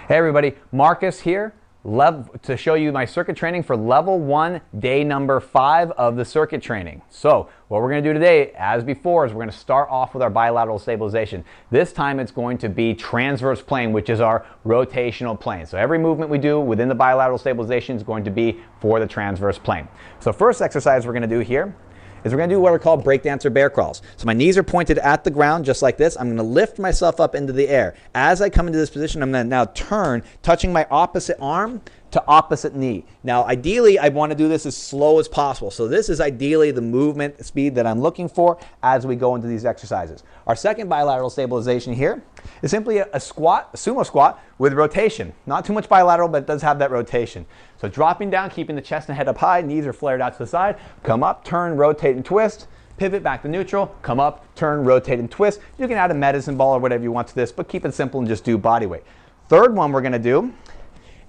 Hey everybody, Marcus here to show you my circuit training for level 1, day number 5 of the circuit training. So what we're going to do today, as before, is we're going to start off with our bilateral stabilization. This time it's going to be transverse plane, which is our rotational plane. So every movement we do within the bilateral stabilization is going to be for the transverse plane. So first exercise we're going to do here is we're going to do what are called breakdancer bear crawls. So my knees are pointed at the ground just like this. I'm going to lift myself up into the air. As I come into this position, I'm going to now turn, touching my opposite arm to opposite knee. Now ideally I want to do this as slow as possible. So this is ideally the movement speed that I'm looking for as we go into these exercises. Our second bilateral stabilization here is simply a squat, a sumo squat with rotation. Not too much bilateral, but it does have that rotation. So dropping down, keeping the chest and head up high, knees are flared out to the side, come up, turn, rotate and twist, pivot back to neutral, come up, turn, rotate and twist. You can add a medicine ball or whatever you want to this, but keep it simple and just do body weight. Third one we're going to do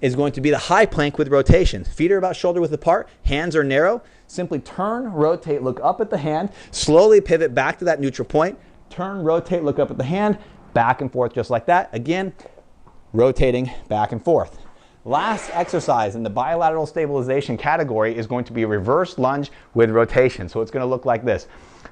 is going to be the high plank with rotation. Feet are about shoulder width apart, hands are narrow. Simply turn, rotate, look up at the hand, slowly pivot back to that neutral point, turn, rotate, look up at the hand, back and forth just like that. Again, rotating back and forth. Last exercise in the bilateral stabilization category is going to be a reverse lunge with rotation. So it's going to look like this.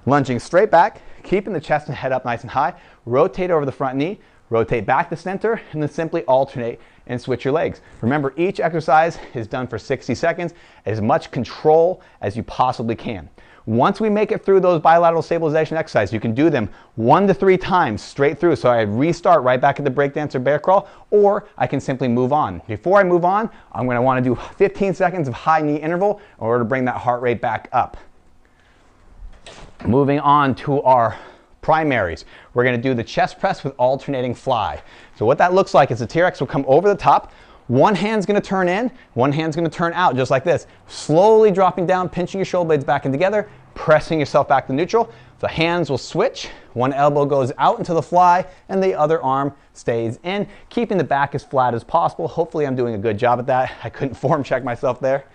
Lunging straight back, keeping the chest and head up nice and high, rotate over the front knee, rotate back to center, and then simply alternate and switch your legs. Remember, each exercise is done for 60 seconds, as much control as you possibly can. Once we make it through those bilateral stabilization exercises, you can do them 1 to 3 times straight through. So I restart right back at the breakdancer bear crawl, or I can simply move on. Before I move on, I'm going to want to do 15 seconds of high knee interval in order to bring that heart rate back up. Moving on to our primaries. We're going to do the chest press with alternating fly. So what that looks like is the T-Rex will come over the top. One hand's going to turn in, one hand's going to turn out just like this. Slowly dropping down, pinching your shoulder blades back in together, pressing yourself back to neutral. The hands will switch. One elbow goes out into the fly and the other arm stays in, keeping the back as flat as possible. Hopefully I'm doing a good job at that. I couldn't form check myself there.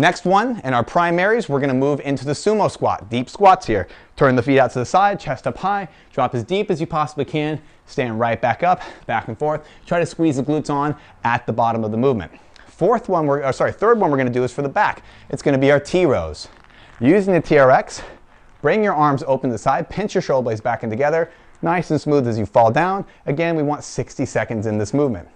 Next one, in our primaries, we're going to move into the sumo squat. Deep squats here. Turn the feet out to the side, chest up high, drop as deep as you possibly can, stand right back up, back and forth. Try to squeeze the glutes on at the bottom of the movement. Third one we're going to do is for the back. It's going to be our T-rows. Using the TRX, bring your arms open to the side, pinch your shoulder blades back in together, nice and smooth as you fall down. Again, we want 60 seconds in this movement.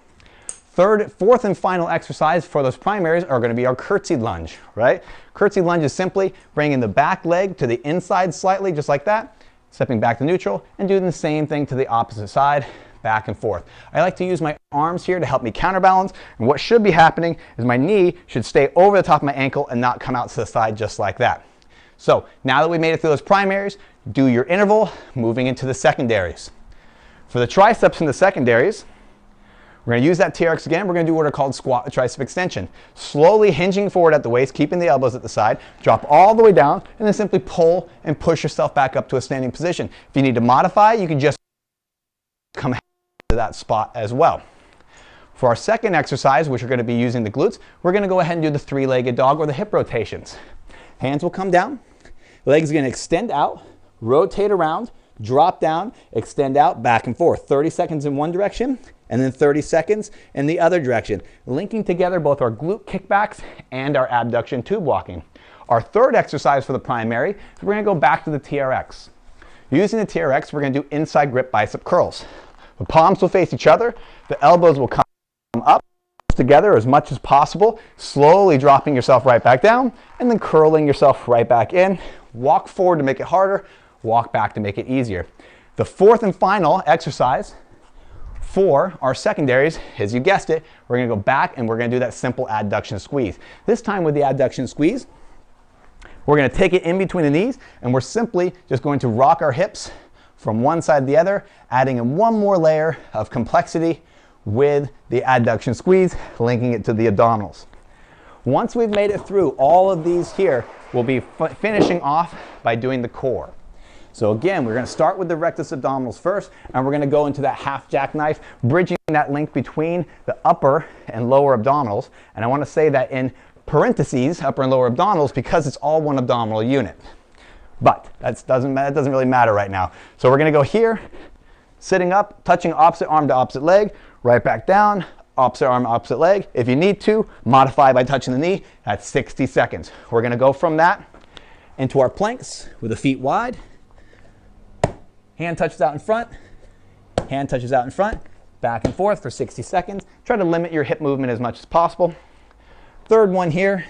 Fourth and final exercise for those primaries are going to be our curtsy lunge, right? Curtsy lunge is simply bringing the back leg to the inside slightly, just like that, stepping back to neutral, and doing the same thing to the opposite side, back and forth. I like to use my arms here to help me counterbalance, and what should be happening is my knee should stay over the top of my ankle and not come out to the side just like that. So now that we made it through those primaries, do your interval, moving into the secondaries. For the triceps and the secondaries, we're going to use that TRX again. We're going to do what are called squat with tricep extension. Slowly hinging forward at the waist, keeping the elbows at the side, drop all the way down, and then simply pull and push yourself back up to a standing position. If you need to modify, you can just come to that spot as well. For our second exercise, which we're going to be using the glutes, we're going to go ahead and do the 3-legged dog or the hip rotations. Hands will come down, legs are going to extend out, rotate around, drop down, extend out, back and forth. 30 seconds in one direction, and then 30 seconds in the other direction, linking together both our glute kickbacks and our abduction tube walking. Our third exercise for the primary, we're going to go back to the TRX. Using the TRX, we're going to do inside grip bicep curls. The palms will face each other, the elbows will come up together as much as possible, slowly dropping yourself right back down, and then curling yourself right back in. Walk forward to make it harder, walk back to make it easier. The fourth and final exercise for our secondaries, as you guessed it, we're going to go back and we're going to do that simple adduction squeeze. This time with the adduction squeeze, we're going to take it in between the knees and we're simply just going to rock our hips from one side to the other, adding in one more layer of complexity with the adduction squeeze, linking it to the abdominals. Once we've made it through all of these here, we'll be finishing off by doing the core. So again, we're going to start with the rectus abdominals first, and we're going to go into that half jackknife, bridging that link between the upper and lower abdominals. And I want to say that in parentheses, upper and lower abdominals, because it's all one abdominal unit. But that doesn't really matter right now. So we're going to go here, Sitting up, touching opposite arm to opposite leg, right back down, opposite arm, opposite leg. If you need to, modify by touching the knee. That's 60 seconds. We're gonna go from that into our planks with the feet wide. Hand touches out in front, hand touches out in front, back and forth for 60 seconds. Try to limit your hip movement as much as possible. Third one here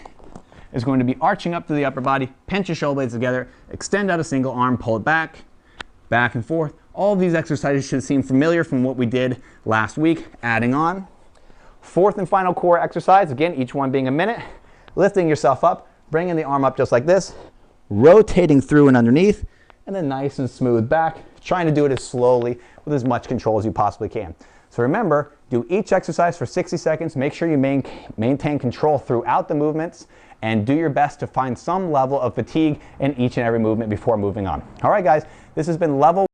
is going to be arching up to the upper body, pinch your shoulder blades together, extend out a single arm, pull it back, back and forth. All of these exercises should seem familiar from what we did last week, adding on. Fourth and final core exercise, again, each one being a minute, lifting yourself up, bringing the arm up just like this, rotating through and underneath, and then nice and smooth back, trying to do it as slowly with as much control as you possibly can. So remember, do each exercise for 60 seconds, make sure you maintain control throughout the movements, and do your best to find some level of fatigue in each and every movement before moving on. All right, guys, this has been level